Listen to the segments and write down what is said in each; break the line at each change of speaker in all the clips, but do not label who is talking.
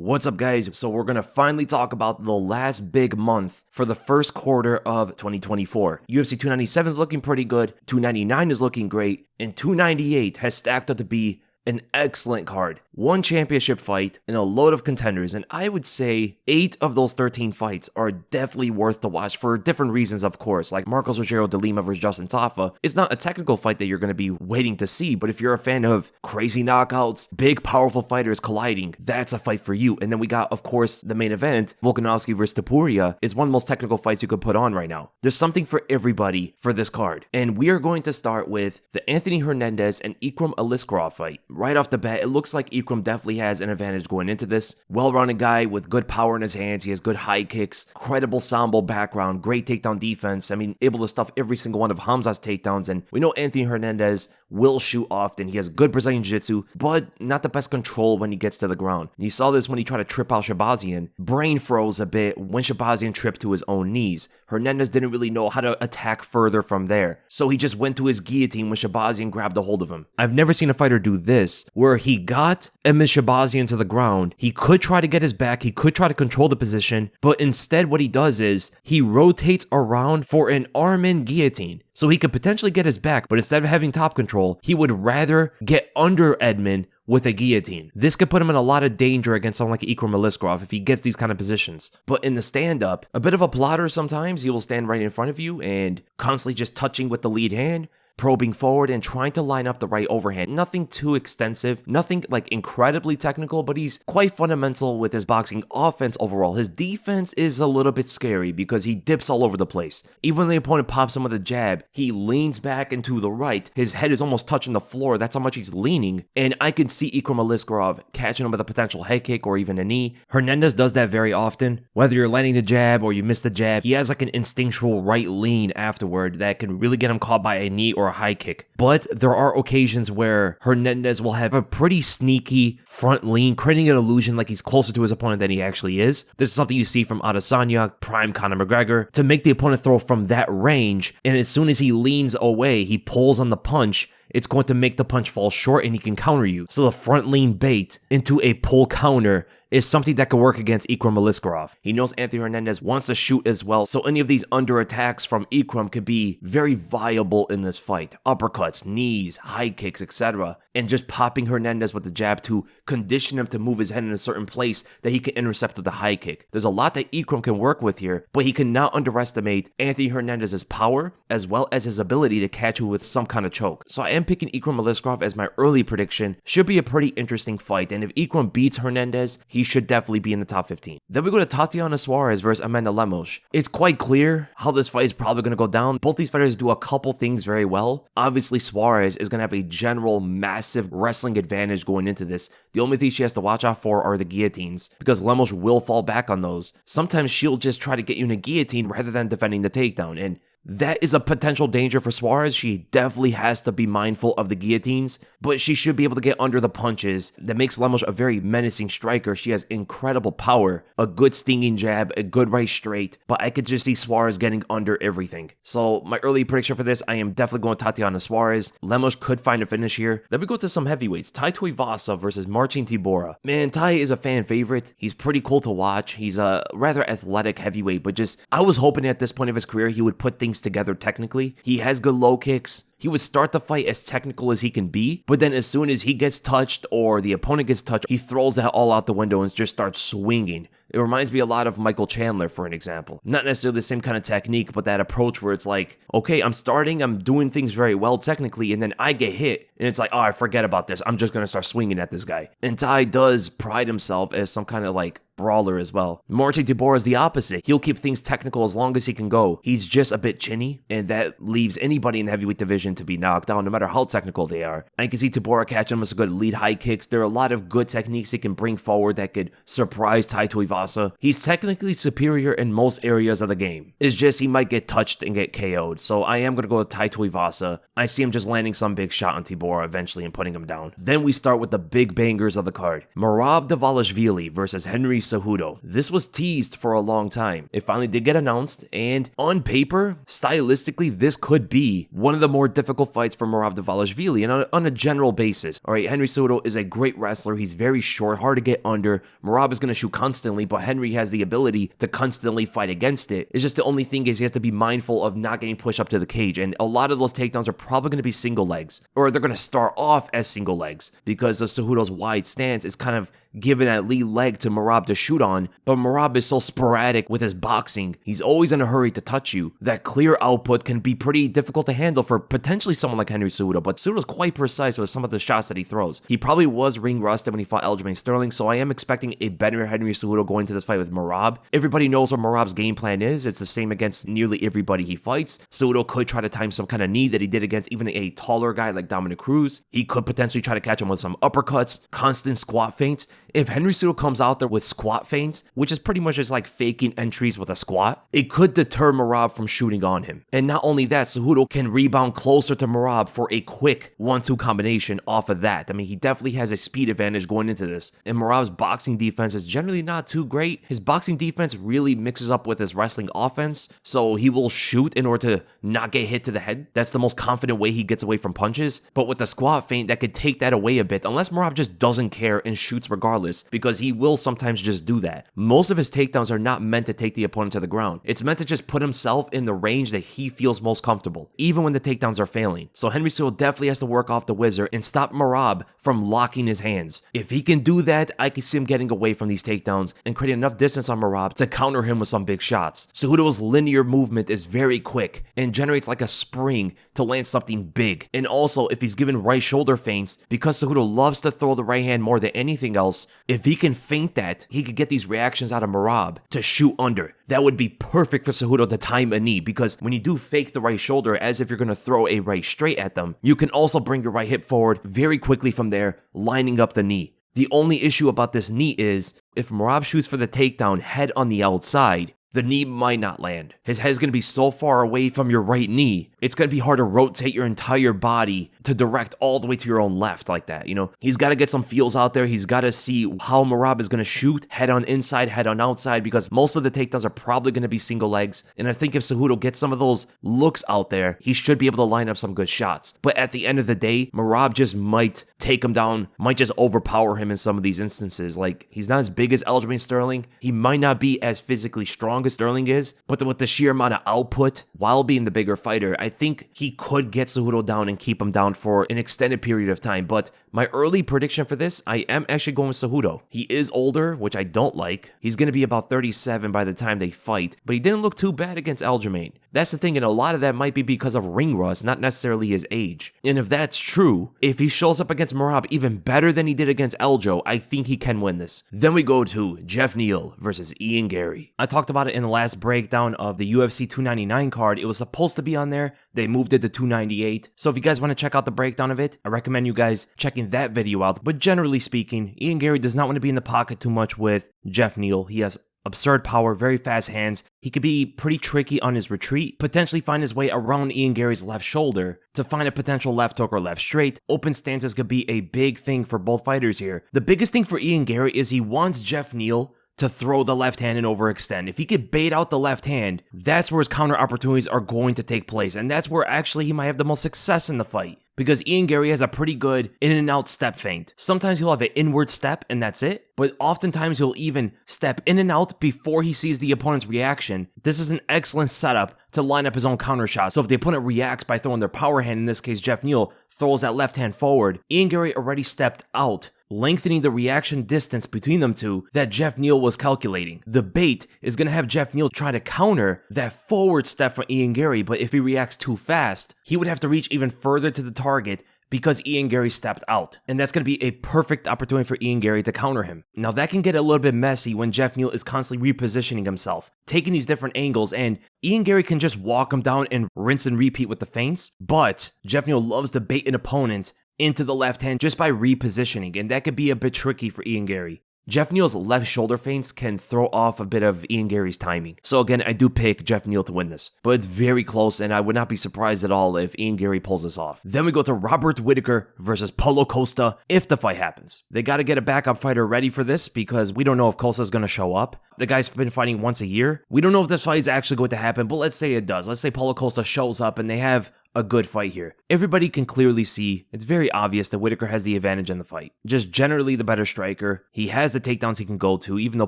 What's up, guys? So we're gonna finally talk about the last big month for the first quarter of 2024. UFC 297 is looking pretty good, 299 is looking great, and 298 has stacked up to be an excellent card. One championship fight and a load of contenders, and I would say 8 of those 13 fights are definitely worth to watch for different reasons, of course. Like Marcos Rogerio de Lima versus Justin Tafa is not a technical fight that you're going to be waiting to see, but if you're a fan of crazy knockouts, big powerful fighters colliding, that's a fight for you. And then we got, of course, the main event, Volkanovski versus Topuria is one of the most technical fights you could put on right now. There's something for everybody for this card, and we are going to start with the Anthony Hernandez and Ikram Aliskerov fight. Right off the bat, it looks like Ikram definitely has an advantage going into this. Well-rounded guy with good power in his hands. He has good high kicks, credible sambo background, great takedown defense. I mean, able to stuff every single one of Hamza's takedowns. And we know Anthony Hernandez will shoot often. He has good Brazilian jiu-jitsu, but not the best control when he gets to the ground. You saw this when he tried to trip out Shabazian. Brain froze a bit when Shabazian tripped to his own knees. Hernandez didn't really know how to attack further from there, so he just went to his guillotine when Shabazian grabbed a hold of him. I've never seen a fighter do this, where he got Emish Shabazian to the ground. He could try to get his back, he could try to control the position, but instead what he does is he rotates around for an arm-in guillotine. So he could potentially get his back, but instead of having top control, he would rather get under Edmund with a guillotine. This could put him in a lot of danger against someone like Ikram Aliskerov if he gets these kind of positions. But in the stand-up, a bit of a plotter sometimes, he will stand right in front of you and constantly just touching with the lead hand, probing forward and trying to line up the right overhand. Nothing too extensive, nothing like incredibly technical, but he's quite fundamental with his boxing offense overall. His defense is a little bit scary because he dips all over the place. Even when the opponent pops him with a jab, he leans back and to the right. His head is almost touching the floor. That's how much he's leaning. And I could see Ikram Aliskerov catching him with a potential head kick or even a knee. Hernandez does that very often. Whether you're landing the jab or you miss the jab, he has like an instinctual right lean afterward that can really get him caught by a knee or a high kick. But there are occasions where Hernandez will have a pretty sneaky front lean, creating an illusion like he's closer to his opponent than he actually is. This is something you see from Adesanya, prime Conor McGregor, to make the opponent throw from that range, and as soon as he leans away, he pulls on the punch, it's going to make the punch fall short and he can counter you. So the front lean bait into a pull counter is something that could work against Ikram Aliskerov. He knows Anthony Hernandez wants to shoot as well, so any of these under attacks from Ikram could be very viable in this fight. Uppercuts, knees, high kicks, etc. And just popping Hernandez with the jab to condition him to move his head in a certain place that he can intercept with the high kick. There's a lot that Ikram can work with here, but he cannot underestimate Anthony Hernandez's power as well as his ability to catch you with some kind of choke. So I am picking Ikram Aliskerov as my early prediction. Should be a pretty interesting fight, and if Ikram beats Hernandez, he should definitely be in the top 15. Then we go to Tatiana Suarez versus Amanda Lemos. It's quite clear how this fight is probably going to go down. Both these fighters do a couple things very well. Obviously, Suarez is going to have a general massive wrestling advantage going into this. The only thing she has to watch out for are the guillotines, because Lemos will fall back on those. Sometimes she'll just try to get you in a guillotine rather than defending the takedown, and that is a potential danger for Suarez. She definitely has to be mindful of the guillotines, but she should be able to get under the punches. That makes Lemos a very menacing striker. She has incredible power, a good stinging jab, a good right straight, but I could just see Suarez getting under everything. So my early prediction for this, I am definitely going Tatiana Suarez. Lemos could find a finish here. Then we go to some heavyweights. Tuivasa versus Marcin Tybura. Man, Ty is a fan favorite. He's pretty cool to watch. He's a rather athletic heavyweight, but just, I was hoping at this point of his career he would put things together technically. He has good low kicks. He would start the fight as technical as he can be, but then as soon as he gets touched or the opponent gets touched, he throws that all out the window and just starts swinging. It reminds me a lot of Michael Chandler, for an example. Not necessarily the same kind of technique, but that approach where it's like, okay, I'm doing things very well technically, and then I get hit, and it's like, oh, I forget about this. I'm just going to start swinging at this guy. And Ty does pride himself as some kind of like brawler as well. Marcin Tybura is the opposite. He'll keep things technical as long as he can go. He's just a bit chinny, and that leaves anybody in the heavyweight division to be knocked out, no matter how technical they are. I can see Tybura catching him with some good lead high kicks. There are a lot of good techniques he can bring forward that could surprise Tai Tuivasa. He's technically superior in most areas of the game. It's just he might get touched and get KO'd. So I am going to go with Tai Tuivasa. I see him just landing some big shot on Tybura eventually and putting him down. Then we start with the big bangers of the card. Merab Dvalishvili versus Henry Cejudo. This was teased for a long time. It finally did get announced, and on paper, stylistically, this could be one of the more difficult fights for Merab Dvalishvili, and on a general basis. All right, Henry Cejudo is a great wrestler. He's very short, hard to get under. Merab is going to shoot constantly, but Henry has the ability to constantly fight against it. It's just the only thing is he has to be mindful of not getting pushed up to the cage, and a lot of those takedowns are probably going to be single legs, or they're going to start off as single legs because of Cejudo's wide stance is kind of giving that lead leg to Merab to shoot on, but Merab is so sporadic with his boxing. He's always in a hurry to touch you. That clear output can be pretty difficult to handle for potentially someone like Henry Cejudo, but Cejudo's quite precise with some of the shots that he throws. He probably was ring rusted when he fought Aljamain Sterling, so I am expecting a better Henry Cejudo going into this fight with Merab. Everybody knows what Merab's game plan is. It's the same against nearly everybody he fights. Cejudo could try to time some kind of knee that he did against even a taller guy like Dominic Cruz. He could potentially try to catch him with some uppercuts, constant squat feints. If Henry Cejudo comes out there with squat feints, which is pretty much just like faking entries with a squat, it could deter Merab from shooting on him. And not only that, Cejudo can rebound closer to Merab for a quick 1-2 combination off of that. I mean, he definitely has a speed advantage going into this. And Merab's boxing defense is generally not too great. His boxing defense really mixes up with his wrestling offense, so he will shoot in order to not get hit to the head. That's the most confident way he gets away from punches. But with the squat feint, that could take that away a bit, unless Merab just doesn't care and shoots regardless, because he will sometimes just do that. Most of his takedowns are not meant to take the opponent to the ground. It's meant to just put himself in the range that he feels most comfortable, even when the takedowns are failing. So Henry Cejudo definitely has to work off the wizard and stop Merab from locking his hands. If he can do that, I can see him getting away from these takedowns and creating enough distance on Merab to counter him with some big shots. Cejudo's linear movement is very quick and generates like a spring to land something big. And also, if he's given right shoulder feints, because Cejudo loves to throw the right hand more than anything else, if he can feint that, he could get these reactions out of Merab to shoot under. That would be perfect for Cejudo to time a knee, because when you do fake the right shoulder as if you're going to throw a right straight at them, you can also bring your right hip forward very quickly from there, lining up the knee. The only issue about this knee is, if Merab shoots for the takedown head on the outside, the knee might not land. His head's going to be so far away from your right knee, it's going to be hard to rotate your entire body to direct all the way to your own left like that. You know, he's got to get some feels out there. He's got to see how Merab is going to shoot, head on inside, head on outside, because most of the takedowns are probably going to be single legs. And I think if Cejudo gets some of those looks out there, he should be able to line up some good shots. But at the end of the day, Merab just might take him down, might just overpower him in some of these instances. Like, he's not as big as Aljamain Sterling. He might not be as physically strong as Sterling is, but with the sheer amount of output, while being the bigger fighter, I think he could get Cejudo down and keep him down for an extended period of time. But my early prediction for this, I am actually going with Cejudo. He is older, which I don't like. He's going to be about 37 by the time they fight, but he didn't look too bad against Aljamain. That's the thing, and a lot of that might be because of ring rust, not necessarily his age. And if that's true, if he shows up against Merab even better than he did against Aljo, I think he can win this. Then we go to Geoff Neal versus Ian Garry. I talked about it in the last breakdown of the UFC 299 card. It was supposed to be on there. They moved it to 298. So if you guys want to check out the breakdown of it, I recommend you guys checking that video out. But generally speaking, Ian Garry does not want to be in the pocket too much with Geoff Neal. He has absurd power, very fast hands. He could be pretty tricky on his retreat, potentially find his way around Ian Garry's left shoulder to find a potential left hook or left straight. Open stances could be a big thing for both fighters here. The biggest thing for Ian Garry is he wants Geoff Neal to throw the left hand and overextend. If he could bait out the left hand, that's where his counter opportunities are going to take place. And that's where actually he might have the most success in the fight, because Ian Garry has a pretty good in and out step feint. Sometimes he'll have an inward step and that's it, but oftentimes he'll even step in and out before he sees the opponent's reaction. This is an excellent setup to line up his own counter shot. So if the opponent reacts by throwing their power hand, in this case Geoff Neal throws that left hand forward, Ian Garry already stepped out, lengthening the reaction distance between them two that Geoff Neal was calculating. The bait is going to have Geoff Neal try to counter that forward step from Ian Garry, but if he reacts too fast, he would have to reach even further to the target because Ian Garry stepped out. And that's going to be a perfect opportunity for Ian Garry to counter him. Now that can get a little bit messy when Geoff Neal is constantly repositioning himself, taking these different angles, and Ian Garry can just walk him down and rinse and repeat with the feints, but Geoff Neal loves to bait an opponent into the left hand just by repositioning, and that could be a bit tricky for Ian Garry. Geoff Neal's left shoulder feints can throw off a bit of Ian Garry's timing. So again, I do pick Geoff Neal to win this, but it's very close and I would not be surprised at all if Ian Garry pulls this off. Then we go to Robert Whittaker versus Paulo Costa if the fight happens. They got to get a backup fighter ready for this because we don't know if Costa is going to show up. The guy's been fighting once a year. We don't know if this fight is actually going to happen, but let's say it does. Let's say Paulo Costa shows up and they have a good fight here. Everybody can clearly see, it's very obvious that Whittaker has the advantage in the fight. Just generally the better striker. He has the takedowns he can go to, even though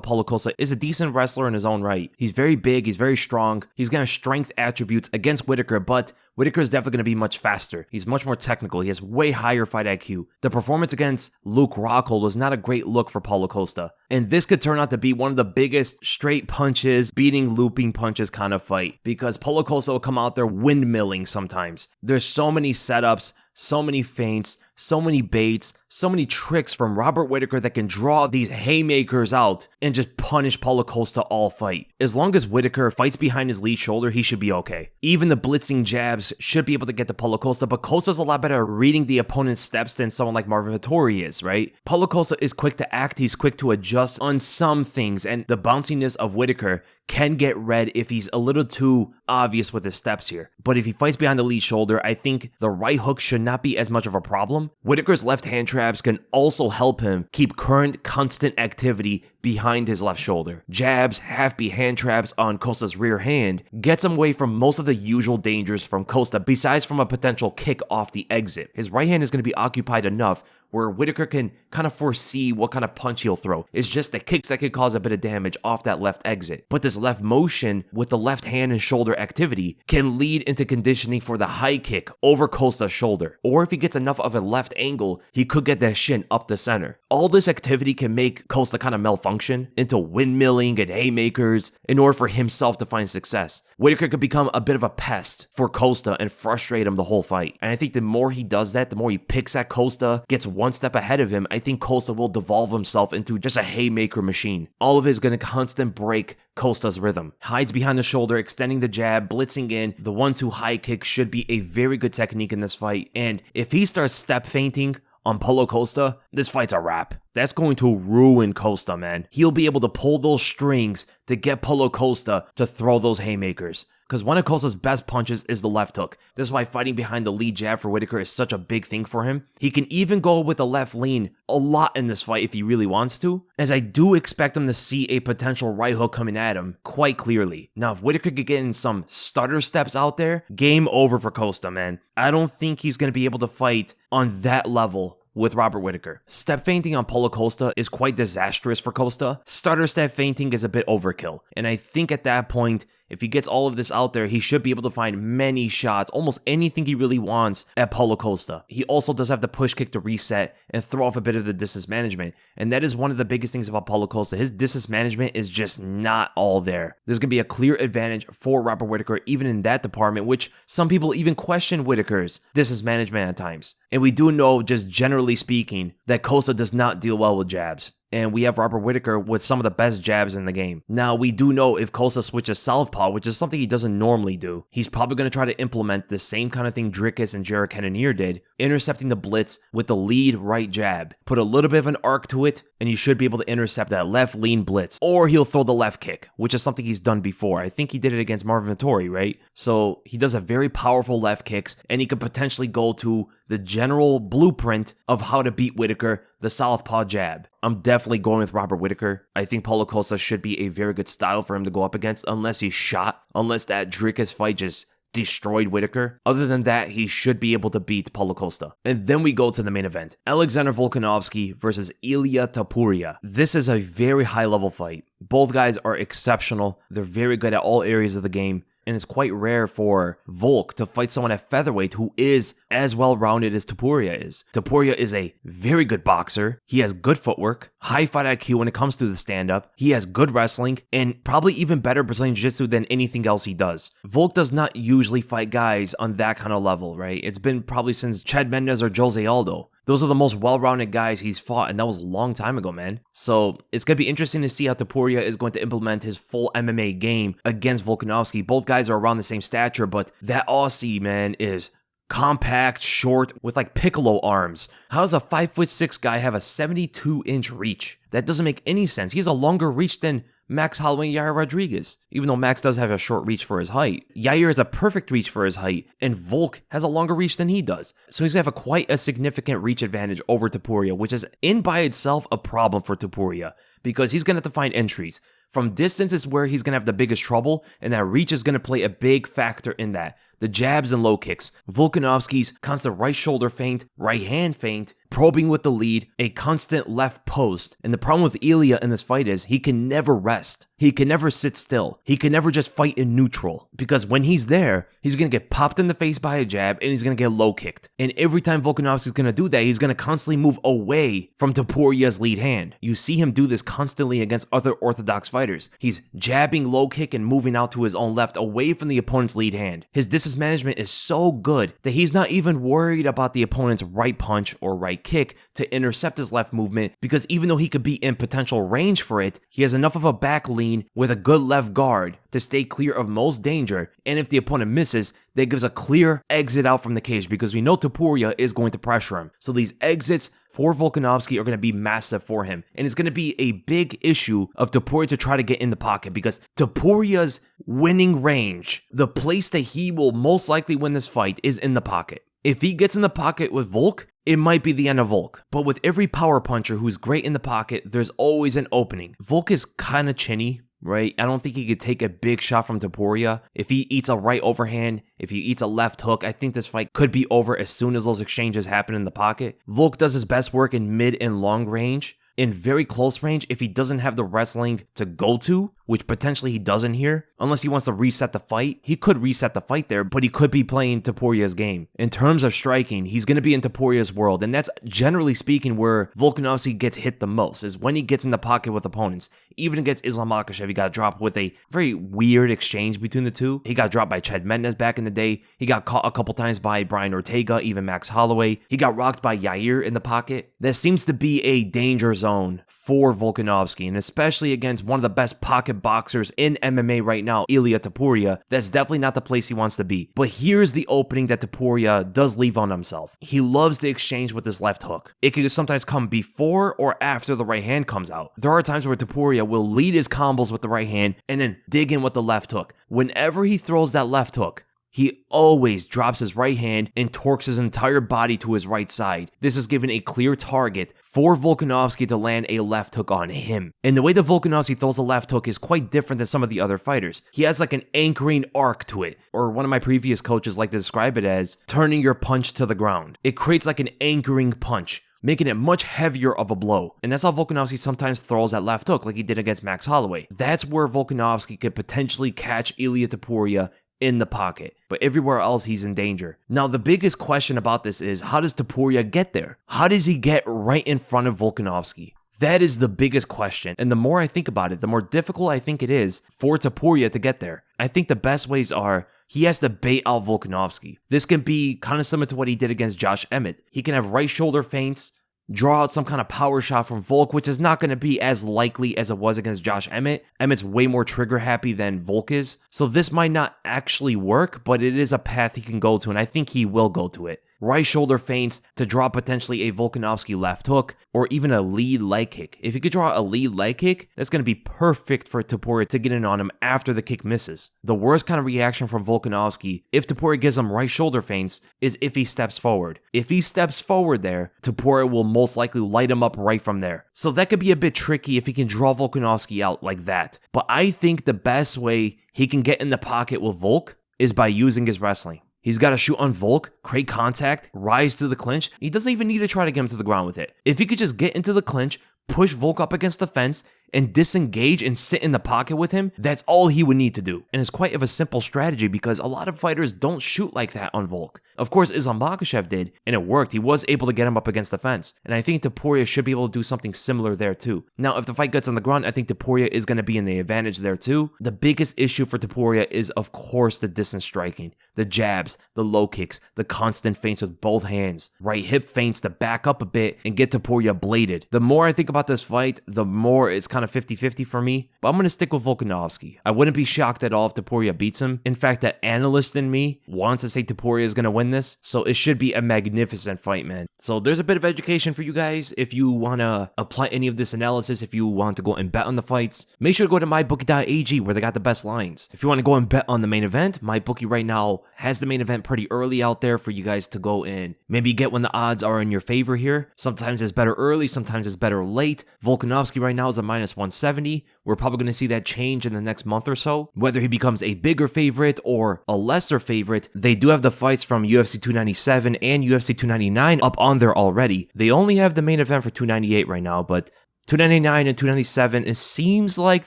Paulo Costa is a decent wrestler in his own right. He's very big, he's very strong, he's got strength attributes against Whittaker, but Whittaker is definitely going to be much faster. He's much more technical. He has way higher fight IQ. The performance against Luke Rockhold was not a great look for Paulo Costa. And this could turn out to be one of the biggest straight punches, beating looping punches kind of fight. Because Paulo Costa will come out there windmilling sometimes. There's so many setups, so many feints, so many baits, so many tricks from Robert Whittaker that can draw these haymakers out and just punish Paulo Costa all fight. As long as Whittaker fights behind his lead shoulder, he should be okay. Even the blitzing jabs should be able to get to Paulo Costa, but Costa's a lot better at reading the opponent's steps than someone like Marvin Vettori is, right? Paulo Costa is quick to act, he's quick to adjust on some things, and the bounciness of Whittaker can get read if he's a little too obvious with his steps here. But if he fights behind the lead shoulder, I think the right hook should not be as much of a problem. Whittaker's left hand traps can also help him keep current constant activity behind his left shoulder. Jabs, half-beat hand traps on Costa's rear hand gets him away from most of the usual dangers from Costa, besides from a potential kick off the exit. His right hand is going to be occupied enough where Whittaker can kind of foresee what kind of punch he'll throw. It's just the kicks that could cause a bit of damage off that left exit. But this left motion with the left hand and shoulder activity can lead into conditioning for the high kick over Costa's shoulder. Or if he gets enough of a left angle, he could get that shin up the center. All this activity can make Costa kind of malfunction into windmilling and haymakers in order for himself to find success. Whittaker could become a bit of a pest for Costa and frustrate him the whole fight. And I think the more he does that, the more he picks at Costa, gets one step ahead of him, I think Costa will devolve himself into just a haymaker machine. All of it is going to constant break Costa's rhythm. Hides behind the shoulder, extending the jab, blitzing in. The 1-2 high kick should be a very good technique in this fight. And if he starts step feinting on Paulo Costa, this fight's a wrap. That's going to ruin Costa, man. He'll be able to pull those strings to get Paulo Costa to throw those haymakers. Because one of Costa's best punches is the left hook. This is why fighting behind the lead jab for Whittaker is such a big thing for him. He can even go with the left lean a lot in this fight if he really wants to, as I do expect him to see a potential right hook coming at him quite clearly. Now, if Whittaker could get in some stutter steps out there, game over for Costa, man. I don't think he's going to be able to fight on that level with Robert Whittaker. Step feinting on Paulo Costa is quite disastrous for Costa. Stutter step feinting is a bit overkill. And I think at that point, if he gets all of this out there, he should be able to find many shots, almost anything he really wants at Paulo Costa. He also does have the push kick to reset and throw off a bit of the distance management. And that is one of the biggest things about Paulo Costa. His distance management is just not all there. There's going to be a clear advantage for Robert Whittaker, even in that department, which some people even question Whittaker's distance management at times. And we do know, just generally speaking, that Costa does not deal well with jabs. And we have Robert Whittaker with some of the best jabs in the game. Now, we do know if Costa switches southpaw, which is something he doesn't normally do, he's probably going to try to implement the same kind of thing Dricus and Jared Cannonier did, intercepting the blitz with the lead right jab. Put a little bit of an arc to it, and you should be able to intercept that left lean blitz. Or he'll throw the left kick, which is something he's done before. I think he did it against Marvin Vettori, right? So he does have very powerful left kicks, and he could potentially go to the general blueprint of how to beat Whittaker, the southpaw jab. I'm definitely going with Robert Whittaker. I think Paulo Costa should be a very good style for him to go up against, unless he's shot, unless that Dricus fight just destroyed Whittaker. Other than that, he should be able to beat Paulo Costa. And then we go to the main event. Alexander Volkanovski versus Ilia Topuria. This is a very high level fight. Both guys are exceptional. They're very good at all areas of the game. And it's quite rare for Volk to fight someone at featherweight who is as well-rounded as Topuria is. Topuria is a very good boxer. He has good footwork, high fight IQ when it comes to the stand-up. He has good wrestling, and probably even better Brazilian Jiu-Jitsu than anything else he does. Volk does not usually fight guys on that kind of level, right? It's been probably since Chad Mendes or Jose Aldo. Those are the most well-rounded guys he's fought, and that was a long time ago, man. So it's going to be interesting to see how Topuria is going to implement his full MMA game against Volkanovski. Both guys are around the same stature, but that Aussie, man, is compact, short, with like piccolo arms. How does a 5'6" guy have a 72-inch reach? That doesn't make any sense. He has a longer reach than Max Holloway and Yair Rodriguez, even though Max does have a short reach for his height. Yair has a perfect reach for his height, and Volk has a longer reach than he does. So he's going to have quite a significant reach advantage over Topuria, which is in by itself a problem for Topuria, because he's going to have to find entries. From distance is where he's going to have the biggest trouble, and that reach is going to play a big factor in that. The jabs and low kicks, Volkanovski's constant right shoulder feint, right hand feint, probing with the lead, a constant left post. And the problem with Ilia in this fight is he can never rest. He can never sit still. He can never just fight in neutral. Because when he's there, he's going to get popped in the face by a jab and he's going to get low kicked. And every time Volkanovski's going to do that, he's going to constantly move away from Topuria's lead hand. You see him do this constantly against other orthodox fighters. He's jabbing low kick and moving out to his own left away from the opponent's lead hand. His distance management is so good that he's not even worried about the opponent's right punch or right kick to intercept his left movement, because even though he could be in potential range for it, he has enough of a back lean with a good left guard to stay clear of most danger, and if the opponent misses, that gives a clear exit out from the cage, because we know Topuria is going to pressure him. So these exits for Volkanovski are going to be massive for him, and it's going to be a big issue of Topuria to try to get in the pocket, because Topuria's winning range, the place that he will most likely win this fight, is in the pocket. If he gets in the pocket with Volk, it might be the end of Volk. But with every power puncher who's great in the pocket, there's always an opening. Volk is kind of chinny, right? I don't think he could take a big shot from Topuria. If he eats a right overhand, if he eats a left hook, I think this fight could be over as soon as those exchanges happen in the pocket. Volk does his best work in mid and long range. In very close range, if he doesn't have the wrestling to go to, which potentially he doesn't here, unless he wants to reset the fight, he could reset the fight there, but he could be playing Topuria's game. In terms of striking, he's going to be in Topuria's world, and that's generally speaking where Volkanovski gets hit the most, is when he gets in the pocket with opponents. Even against Islam Makhachev, he got dropped with a very weird exchange between the two. He got dropped by Chad Mendes back in the day. He got caught a couple times by Brian Ortega, even Max Holloway. He got rocked by Yair in the pocket. That seems to be a danger zone for Volkanovski, and especially against one of the best pocket boxers in MMA right now, Ilia Topuria, that's definitely not the place he wants to be. But here's the opening that Topuria does leave on himself. He loves the exchange with his left hook. It can sometimes come before or after the right hand comes out. There are times where Topuria will lead his combos with the right hand and then dig in with the left hook. Whenever he throws that left hook, he always drops his right hand and torques his entire body to his right side. This is given a clear target for Volkanovski to land a left hook on him. And the way that Volkanovski throws a left hook is quite different than some of the other fighters. He has like an anchoring arc to it, or one of my previous coaches like to describe it as turning your punch to the ground. It creates like an anchoring punch, making it much heavier of a blow. And that's how Volkanovski sometimes throws that left hook, like he did against Max Holloway. That's where Volkanovski could potentially catch Ilia Topuria in the pocket, but everywhere else he's in danger. Now, the biggest question about this is, how does Topuria get there? How does he get right in front of Volkanovski? That is the biggest question, and the more I think about it, the more difficult I think it is for Topuria to get there. I think the best ways are, he has to bait out Volkanovski. This can be kind of similar to what he did against Josh Emmett. He can have right shoulder feints, draw out some kind of power shot from Volk, which is not going to be as likely as it was against Josh Emmett. Emmett's way more trigger happy than Volk is. So this might not actually work, but it is a path he can go to, and I think he will go to it. Right shoulder feints to draw potentially a Volkanovski left hook, or even a lead leg kick. If he could draw a lead leg kick, that's going to be perfect for Topuria to get in on him after the kick misses. The worst kind of reaction from Volkanovski, if Topuria gives him right shoulder feints, is if he steps forward. If he steps forward there, Topuria will most likely light him up right from there. So that could be a bit tricky if he can draw Volkanovski out like that. But I think the best way he can get in the pocket with Volk is by using his wrestling. He's got to shoot on Volk, create contact, rise to the clinch. He doesn't even need to try to get him to the ground with it. If he could just get into the clinch, push Volk up against the fence, and disengage and sit in the pocket with him, that's all he would need to do. And it's quite of a simple strategy because a lot of fighters don't shoot like that on Volk. Of course, Islam Makhachev did, and it worked. He was able to get him up against the fence. And I think Topuria should be able to do something similar there too. Now, if the fight gets on the ground, I think Topuria is going to be in the advantage there too. The biggest issue for Topuria is, of course, the distance striking. the jabs, the low kicks, the constant feints with both hands, right hip feints to back up a bit and get Topuria bladed. The more I think about this fight, the more it's kind of 50-50 for me, but I'm going to stick with Volkanovski. I wouldn't be shocked at all if Topuria beats him. In fact, the analyst in me wants to say Topuria is going to win this, so it should be a magnificent fight, man. So there's a bit of education for you guys. If you want to apply any of this analysis, if you want to go and bet on the fights, make sure to go to mybookie.ag where they got the best lines. If you want to go and bet on the main event, MyBookie right now has the main event pretty early out there for you guys to go in. Maybe get when the odds are in your favor here. Sometimes it's better early, sometimes it's better late. Volkanovski right now is a minus 170. We're probably going to see that change in the next month or so. Whether he becomes a bigger favorite or a lesser favorite, they do have the fights from UFC 297 and UFC 299 up on there already. They only have the main event for 298 right now, but 299 and 297, it seems like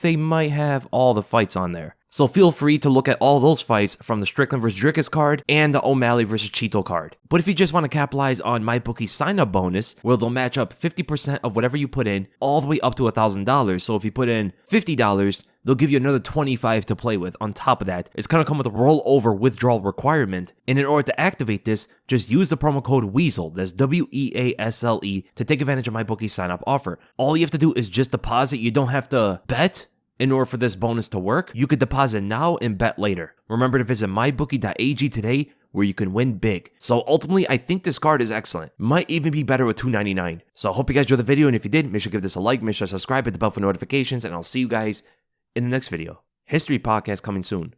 they might have all the fights on there. So feel free to look at all those fights from the Strickland vs. Dricus card and the O'Malley vs. Cheeto card. But if you just want to capitalize on MyBookie's sign-up bonus, where they'll match up 50% of whatever you put in, all the way up to $1,000. So if you put in $50, they'll give you another $25 to play with. On top of that, it's going to come with a rollover withdrawal requirement. And in order to activate this, just use the promo code WEASEL, that's WEASLE, to take advantage of MyBookie's sign-up offer. All you have to do is just deposit. You don't have to bet in order for this bonus to work. You could deposit now and bet later. Remember to visit mybookie.ag today where you can win big. So ultimately, I think this card is excellent. Might even be better with $299. So I hope you guys enjoyed the video, and if you did, make sure to give this a like, make sure to subscribe, hit the bell for notifications, and I'll see you guys in the next video. History podcast coming soon.